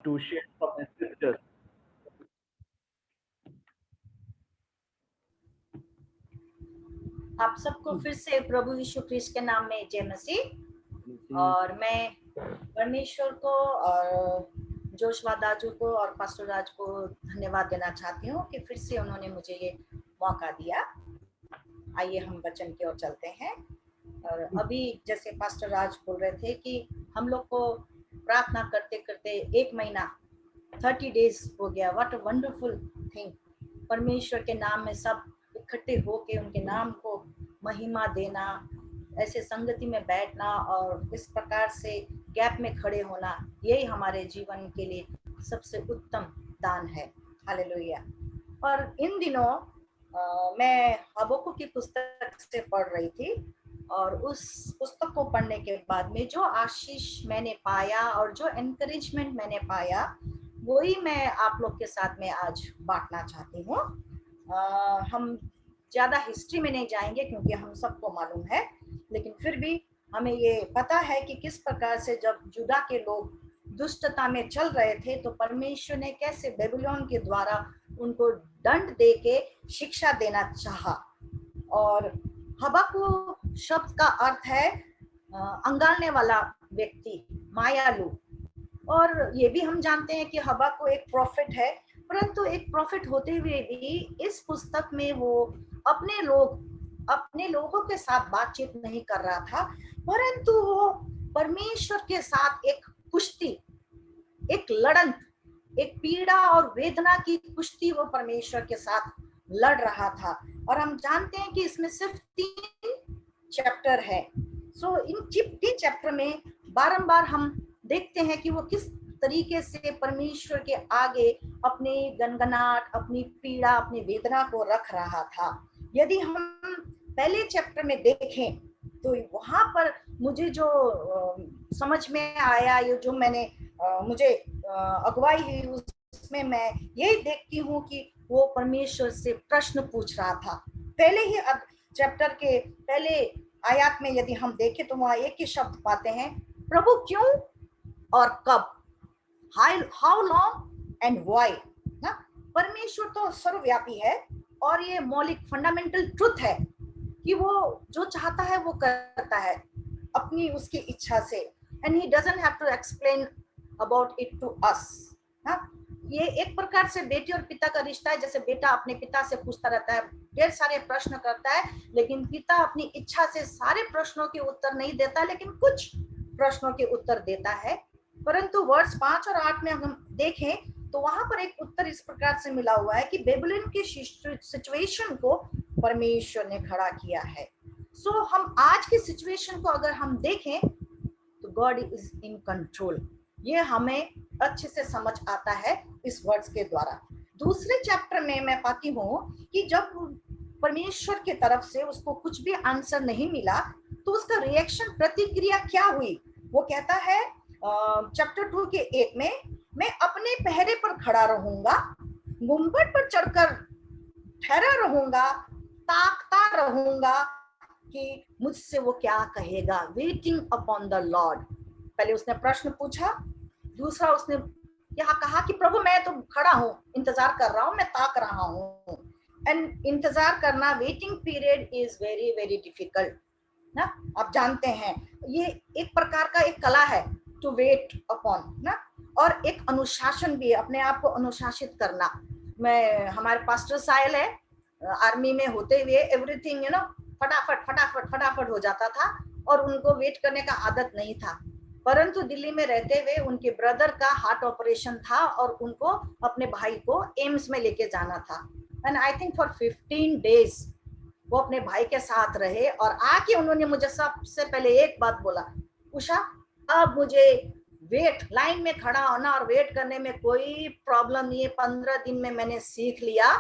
to share some scriptures. आप सबको फिर से प्रभु यीशु ख्रिस्ट के नाम में जय मसीह। और मैं परमेश्वर को और जोशवा दाजू को और पास्टर राज को धन्यवाद देना चाहती हूँ कि फिर से उन्होंने मुझे ये मौका दिया। आइए हम वचन की ओर चलते हैं। और अभी जैसे पास्टर राज बोल रहे थे कि हम लोग को प्रार्थना करते करते 1 महीना 30 डेज हो गया। What a wonderful thing. परमेश्वर के नाम में सब इकट्ठे होके उनके नाम को महिमा देना, ऐसे संगति में बैठना और इस प्रकार से गैप में खड़े होना, यही हमारे जीवन के लिए सबसे उत्तम दान है। हालेलुया। और इन दिनों मैं हबक्कुक की पुस्तक से पढ़ रही थी और उस पुस्तक को पढ़ने के बाद में जो आशीष मैंने पाया और जो एनकरेजमेंट मैंने पाया, वही मैं आप लोग के साथ में आज बांटना चाहती हूँ। हम ज़्यादा हिस्ट्री में नहीं जाएंगे क्योंकि हम सबको मालूम है, लेकिन फिर भी हमें ये पता है कि किस प्रकार से जब जुदा के लोग दुष्टता में चल रहे थे तो परमेश्वर ने कैसे बेबीलोन के द्वारा उनको दंड दे के शिक्षा देना चाहा। और हबक्कुक शब्द का अर्थ है अंगालने वाला व्यक्ति, मायालु। और ये भी हम जानते हैं कि हबक्कुक एक प्रॉफिट है, परंतु एक प्रॉफिट होते हुए भी इस पुस्तक में वो अपने लोगों के साथ बातचीत नहीं कर रहा था, परंतु वो परमेश्वर के साथ एक कुश्ती, एक लड़न, एक पीड़ा और वेदना की कुश्ती वो परमेश्वर के साथ लड़ रहा था। और हम जानते हैं कि इसमें सिर्फ 3 चैप्टर है। सो इन 3 चैप्टर में बारंबार हम देखते हैं कि वो किस तरीके से परमेश्वर के आगे अपनी गनगनाट, अपनी पीड़ा, अपनी वेदना को रख रहा था। यदि हम पहले चैप्टर में देखें तो वहां पर मुझे जो समझ में आया, ये जो मैंने मुझे अगुवाई हुई, उसमें मैं यही देखती हूँ कि वो परमेश्वर से प्रश्न पूछ रहा था। पहले ही चैप्टर के पहले आयत में यदि हम देखें तो वहां एक ही शब्द पाते हैं, प्रभु क्यों और कब, हाउ लॉन्ग एंड व्हाई। ना, परमेश्वर तो सर्वव्यापी है और ये मौलिक फंडामेंटल ट्रुथ है कि वो जो चाहता है वो करता है अपनी उसकी इच्छा से, and he doesn't have to explain about it to us. ये एक प्रकार से बेटी और पिता का रिश्ता है। जैसे बेटा अपने पिता से पूछता रहता है, ढेर सारे प्रश्न करता है, लेकिन पिता अपनी इच्छा से सारे प्रश्नों के उत्तर नहीं देता, लेकिन कुछ प्रश्नों के उत्तर देता है। परंतु वर्ष 5 और 8 में हम देखें तो वहां पर एक उत्तर इस प्रकार से मिला हुआ है कि बेबीलोन की सिचुएशन को परमेश्वर ने खड़ा किया है। सो हम आज की सिचुएशन को अगर हम देखें तो गॉड इज इन कंट्रोल, ये हमें अच्छे से समझ आता है इस वर्ड्स के द्वारा। दूसरे चैप्टर में मैं पाती हूँ कि जब परमेश्वर के तरफ से उसको कुछ भी आंसर नहीं मिला तो उसका रिएक्शन, प्रतिक्रिया क्या हुई। वो कहता है चैप्टर 2 के 1 में, मैं अपने पहरे पर खड़ा रहूंगा, गुम्बद पर चढ़कर ठहरा रहूंगा, ताकता रहूंगा कि मुझसे वो क्या कहेगा। Waiting upon the Lord. पहले उसने प्रश्न पूछा, दूसरा उसने यहाँ कहा कि प्रभु मैं तो खड़ा हूँ, इंतजार कर रहा हूँ, मैं ताक रहा हूँ। एंड इंतजार करना, waiting period is very very difficult ना। आप जानते हैं ये एक प्रकार का एक कला है, टू वेट अपॉन ना, और एक अनुशासन भी, अपने आप को अनुशासित करना। मैं, हमारे पास्टर साहिल है, आर्मी में होते हुए एवरीथिंग फटाफट फटाफट फटाफट हो जाता था और उनको वेट करने का आदत नहीं था। परंतु दिल्ली में रहते हुए उनके ब्रदर का हार्ट ऑपरेशन था और उनको अपने भाई को एम्स में लेके जाना था। And I think for 15 days वो अपने भाई के साथ रहे और आके उन्होंने मुझे सबसे पहले एक बात बोला, उषा अब मुझे वेट, लाइन में खड़ा होना और वेट करने में कोई प्रॉब्लम नहीं है। 15 दिन में मैंने सीख लिया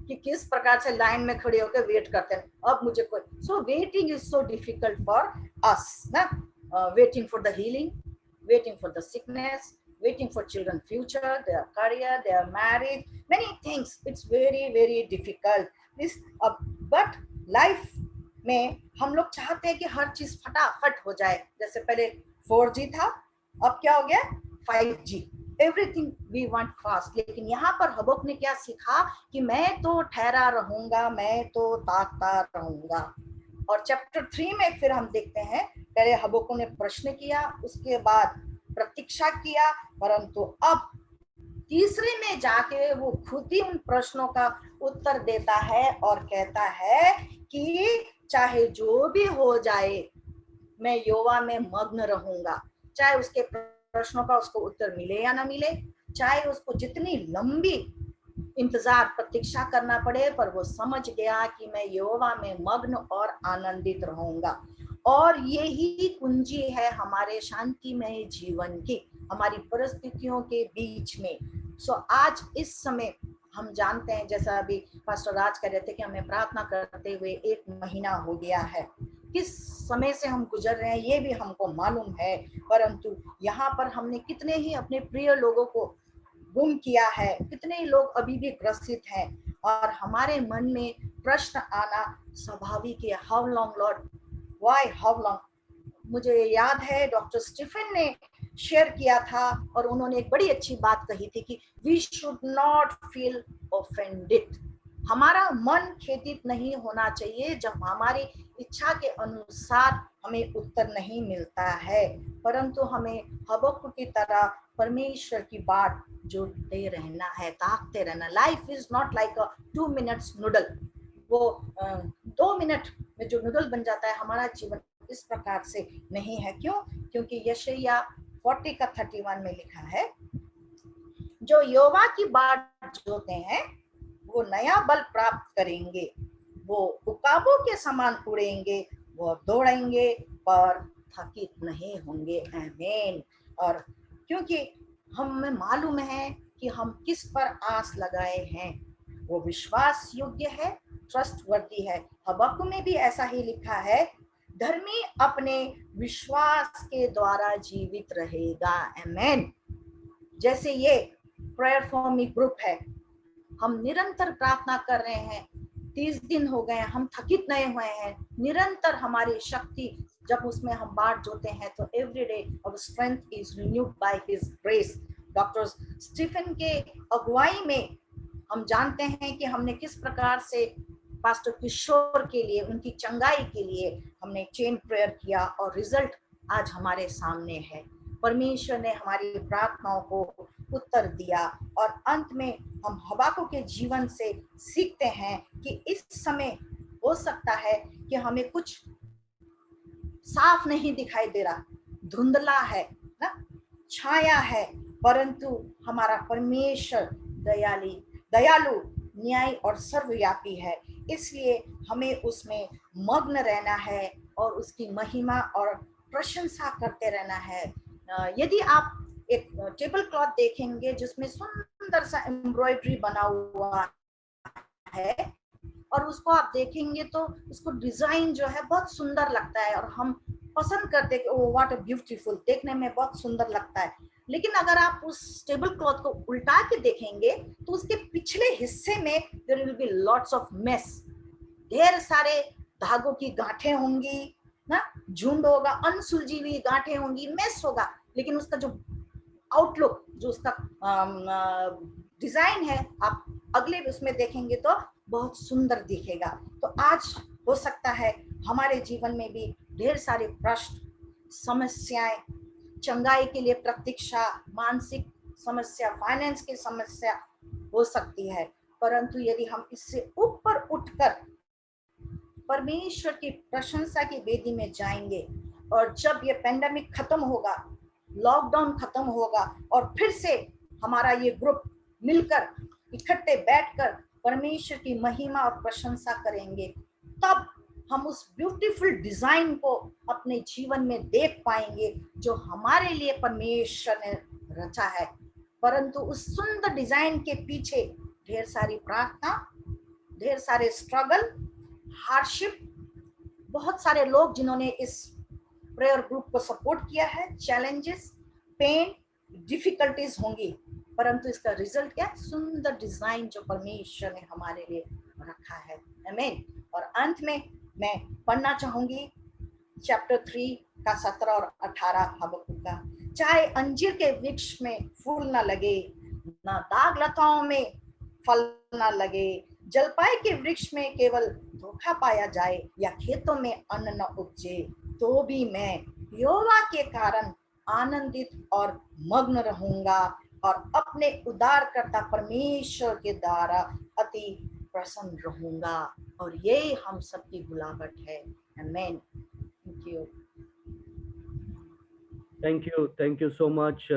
कि किस प्रकार से लाइन में खड़े होकर वेट करते हैं। अब मुझे कोई, so waiting is so difficult for us ना। Waiting for the healing, waiting for the sickness, waiting for children future, their career, their marriage, many things. It's very very difficult this, but life में हम लोग चाहते हैं कि हर चीज फटाफट हो जाए। जैसे पहले 4G था, अब क्या हो गया 5G। Everything we want fast. लेकिन यहाँ पर हबक्क ने क्या सीखा कि मैं तो ठहरा रहूंगा, मैं तो ताकता रहूंगा। और चैप्टर 3 में फिर हम देखते हैं, पहले हबक्कुक ने प्रश्न किया, उसके बाद प्रतीक्षा किया, परंतु अब तीसरे में जाके वो खुद ही उन प्रश्नों का उत्तर देता है और कहता है कि चाहे जो भी हो जाए मैं यहोवा में मग्न रहूंगा। चाहे उसके प्रश्नों का उसको उत्तर मिले या ना मिले, चाहे उसको जितनी लंबी इंतजार प्रतीक्षा करना पड़े, पर वो समझ गया कि मैं यहोवा में मग्न और आनंदित रहूंगा। और यही कुंजी है हमारे शांतिमय जीवन की, हमारी परिस्थितियों के बीच में। सो आज इस समय हम जानते हैं, जैसा अभी पास्टर राज कह रहे थे कि हमें प्रार्थना करते हुए 1 महीना हो गया है। किस समय से हम गुजर रहे हैं ये भी हमको मालूम है, परंतु यहाँ पर हमने कितने ही अपने प्रिय लोगों को गुम किया है, कितने ही लोग अभी भी ग्रसित हैं, और हमारे मन में प्रश्न आना स्वाभाविक है, how long Lord, why, how long. मुझे याद है डॉक्टर स्टीफन ने शेयर किया था और उन्होंने एक बड़ी अच्छी बात कही थी कि we should not feel offended. हमारा मन खेदित नहीं होना चाहिए जब हमारी इच्छा के अनुसार हमें उत्तर नहीं मिलता है, परंतु हमें हबक्कुक की तरह परमेश्वर की बाट जोड़ते रहना है, ताकते रहना। Life is not like a 2 minutes noodle. वो 2 मिनट में जो नूडल बन जाता है, हमारा जीवन इस प्रकार से नहीं है। क्यों? क्योंकि यशायाह 40 का 31 में लिखा है, जो यहोवा की बाट जोते हैं वो नया बल प्राप्त करेंगे, वो उकाबों के समान उड़ेंगे, वो दौड़ेंगे पर थकित नहीं होंगे। आमीन। और क्योंकि हमें मालूम है कि हम किस पर आस लगाए हैं, वो विश्वास योग्य है, ट्रस्टवर्दी है। हबक्कुक में भी ऐसा ही लिखा है, धर्मी अपने विश्वास के द्वारा जीवित रहेगा। आमीन। जैसे ये प्रेयर फॉर मी ग्रुप है, हम निरंतर प्रार्थना कर रहे हैं, 30 दिन हो गए, हम थकित नहीं हुए हैं, निरंतर हमारी शक्ति जब उसमें हम बांट जोते हैं तो every day our strength is renewed by his grace. Doctor Stephen के अगुवाई में हम जानते हैं कि हमने किस प्रकार से पास्टर किशोर के लिए, उनकी चंगाई के लिए हमने चेन प्रेयर किया और रिजल्ट आज हमारे सामने है। परमेश्वर ने हमारी प्रार्थनाओं को उत्तर दिया और अंत में हम हबक्कुक के जीवन से सीखते हैं कि इस समय हो सकता है कि हमें कुछ साफ नहीं दिखाई दे रहा, धुंधला है ना, छाया है, परंतु हमारा परमेश्वर दयालु, न्याय और सर्वव्यापी है। इसलिए हमें उसमें मग्न रहना है और उसकी महिमा और प्रशंसा करते रहना है। यदि आप एक टेबल क्लॉथ देखेंगे जिसमें सुंदर सा एम्ब्रॉयडरी बना हुआ है, और उसको आप देखेंगे तो उसको डिजाइन जो है बहुत सुंदर लगता है और हम पसंद करते हैं कि ओह व्हाट अ ब्यूटीफुल, देखने में बहुत सुंदर लगता है। लेकिन अगर आप उस टेबल क्लॉथ को उल्टा के देखेंगे तो उसके पिछले हिस्से में there will be lots of mess, ढेर सारे धागों की गांठें होंगी ना, झुंड होगा, अनसुलझी हुई गांठें होंगी, मेस होगा, लेकिन उसका जो आउटलुक, जो उसका डिजाइन है, आप अगले उसमें देखेंगे तो बहुत सुंदर दिखेगा। तो आज हो सकता है हमारे जीवन में भी ढेर सारे प्रश्न, समस्याएं, चंगाई के लिए प्रतीक्षा, मानसिक समस्या, फाइनेंस की समस्या हो सकती है, परंतु यदि हम इससे ऊपर उठकर परमेश्वर की प्रशंसा की वेदी में जाएंगे, और जब ये पेंडेमिक खत्म होगा, लॉकडाउन खत्म होगा और फिर से हमारा ये ग्रुप मिलकर इकट्ठे बैठकर परमेश्वर की महिमा और प्रशंसा करेंगे, तब हम उस ब्यूटीफुल डिजाइन को अपने जीवन में देख पाएंगे जो हमारे लिए परमेश्वर ने रचा है। परंतु उस सुंदर डिजाइन के पीछे ढेर सारी प्रार्थना, ढेर सारे स्ट्रगल, हार्डशिप, बहुत सारे लोग जिन्होंने इस प्रेयर ग्रुप को सपोर्ट किया है, चैलेंजेस, पेन, डिफिकल्टीज होंगी, परंतु इसका रिजल्ट क्या? सुंदर डिजाइन जो परमेश्वर ने हमारे लिए रखा है। आमीन। और अंत में मैं पढ़ना चाहूंगी चैप्टर 3 का 17 और 18 हबक्कुक का। चाहे अंजीर के वृक्ष में फूल ना लगे, ना दाग लताओं में फल ना लगे, जलपाई के वृक्ष में केवल धोखा पाया जाए या खेतों में अन्न न उपजे, तो भी मैं यहोवा के कारण आनंदित और मग्न रहूंगा और अपने उद्धारकर्ता परमेश्वर के द्वारा अति प्रसन्न रहूंगा। और ये हम सबकी बुलाहट है। आमीन। Thank you. Thank you so much.